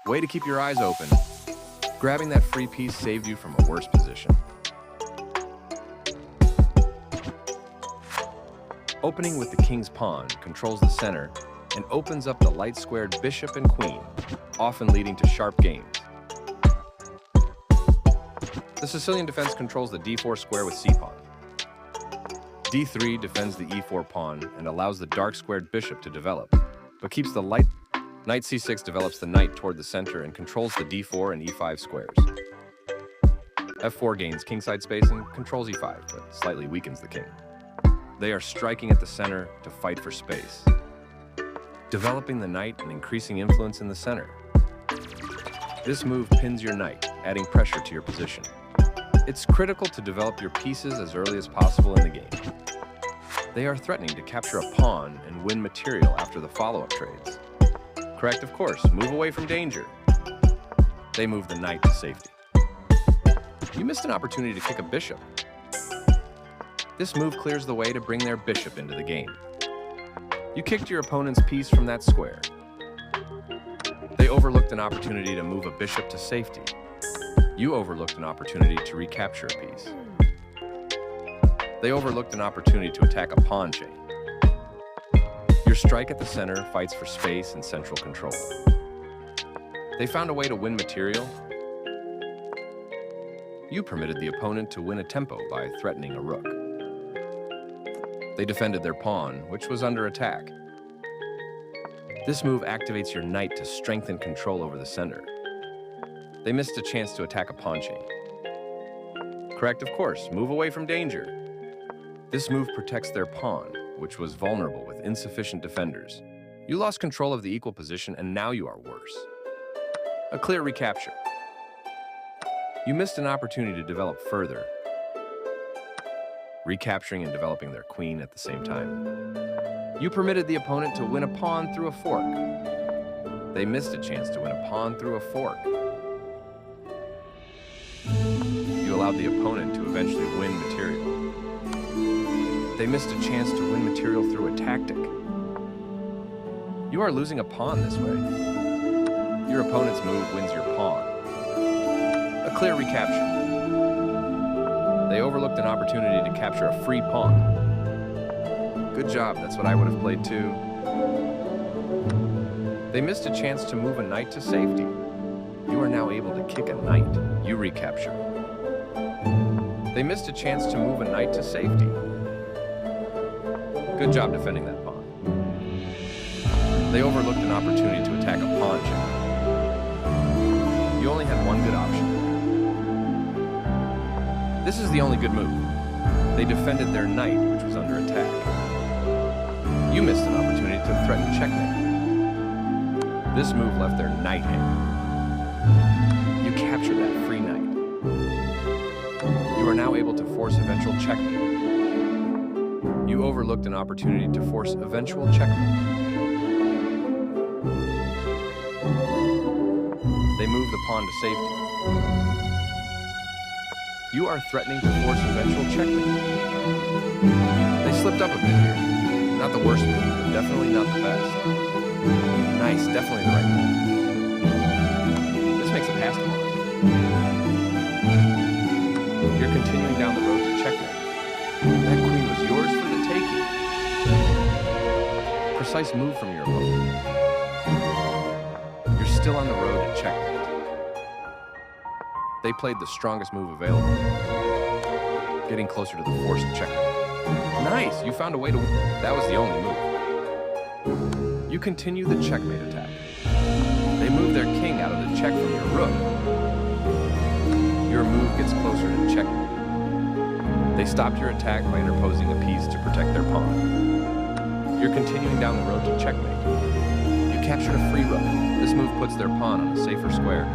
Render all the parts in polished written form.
Way to keep your eyes open. Grabbing that free piece saved you from a worse position. Opening with the king's pawn controls the center and opens up the light-squared bishop and queen, often leading to sharp games. The Sicilian defense controls the d4 square with c-pawn. d3 defends the e4 pawn and allows the dark-squared bishop to develop, but keeps the light. Knight c6 develops the knight toward the center and controls the d4 and e5 squares. f4 gains kingside space and controls e5, but slightly weakens the king. They are striking at the center to fight for space, developing the knight and increasing influence in the center. This move pins your knight, adding pressure to your position. It's critical to develop your pieces as early as possible in the game. They are threatening to capture a pawn and win material after the follow-up trades. Correct, of course. Move away from danger. They move the knight to safety. You missed an opportunity to kick a bishop. This move clears the way to bring their bishop into the game. You kicked your opponent's piece from that square. They overlooked an opportunity to move a bishop to safety. You overlooked an opportunity to recapture a piece. They overlooked an opportunity to attack a pawn chain. Your strike at the center fights for space and central control. They found a way to win material. You permitted the opponent to win a tempo by threatening a rook. They defended their pawn, which was under attack. This move activates your knight to strengthen control over the center. They missed a chance to attack a pawn chain. Correct, of course. Move away from danger. This move protects their pawn, which was vulnerable with insufficient defenders. You lost control of the equal position, and now you are worse. A clear recapture. You missed an opportunity to develop further, recapturing and developing their queen at the same time. You permitted the opponent to win a pawn through a fork. They missed a chance to win a pawn through a fork. You allowed the opponent to eventually win material. They missed a chance to win material through a tactic. You are losing a pawn this way. Your opponent's move wins your pawn. A clear recapture. They overlooked an opportunity to capture a free pawn. Good job, that's what I would have played too. They missed a chance to move a knight to safety. You are now able to kick a knight. You recapture. They missed a chance to move a knight to safety. Good job defending that pawn. They overlooked an opportunity to attack a pawn chain. You only had one good option. This is the only good move. They defended their knight, which was under attack. You missed an opportunity to threaten checkmate. This move left their knight hanging. You captured that free knight. You are now able to force eventual checkmate. You overlooked an opportunity to force eventual checkmate. They moved the pawn to safety. You are threatening to force eventual checkmate. They slipped up a bit here. Not the worst move, but definitely not the best. Nice, definitely the right move. This makes a pass pawn. You're continuing down the road to checkmate. That queen was yours for the taking. Precise move from your opponent. You're still on the road to checkmate. They played the strongest move available, getting closer to the forced checkmate. Nice, you found a way to win. That was the only move. You continue the checkmate attack. They move their king out of the check from your rook. Your move gets closer to checkmate. They stopped your attack by interposing a piece to protect their pawn. You're continuing down the road to checkmate. You captured a free rook. This move puts their pawn on a safer square.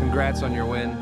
Congrats on your win.